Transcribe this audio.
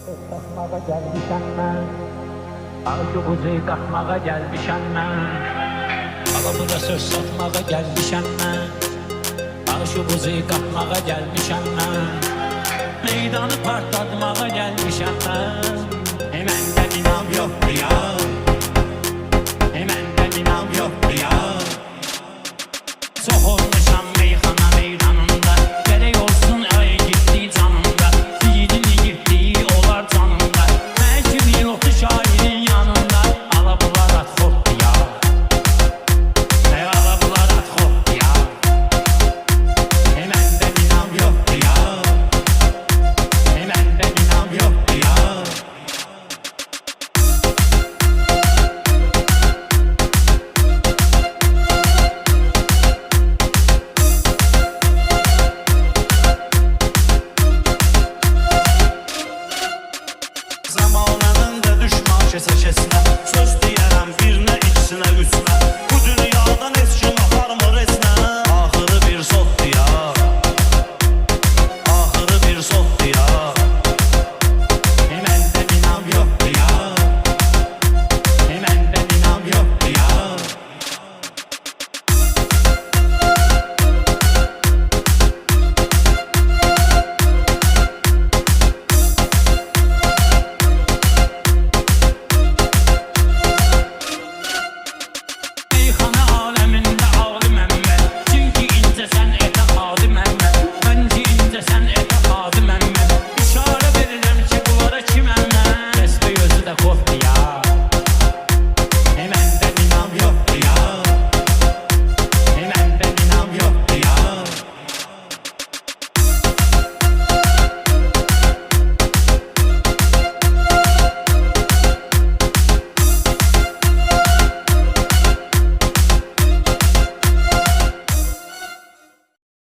Satmağa gelmişəm mən, aşı buzu qatmağa gəlmişəm mən. Alamıza söz satmağa gəlmişəm mən, aşı buzu qatmağa gəlmişəm mən. Meydanı partlatmağa gəlmişəm mən. Məndə inam yoxdur ya, məndə inam yoxdur ya. Çox olmuşam meyxana meydanında, gərək olsun ay gitdi canımda. Yiğidin yiğitliyi olar canımda, məhkimi yoxdur şairin yanında. Alabular at xopdur ya, alabular at xopdur ya. Məndə inam yoxdur ya, məndə inam yoxdur ya. Zamanında düşman kesə-kesinə söz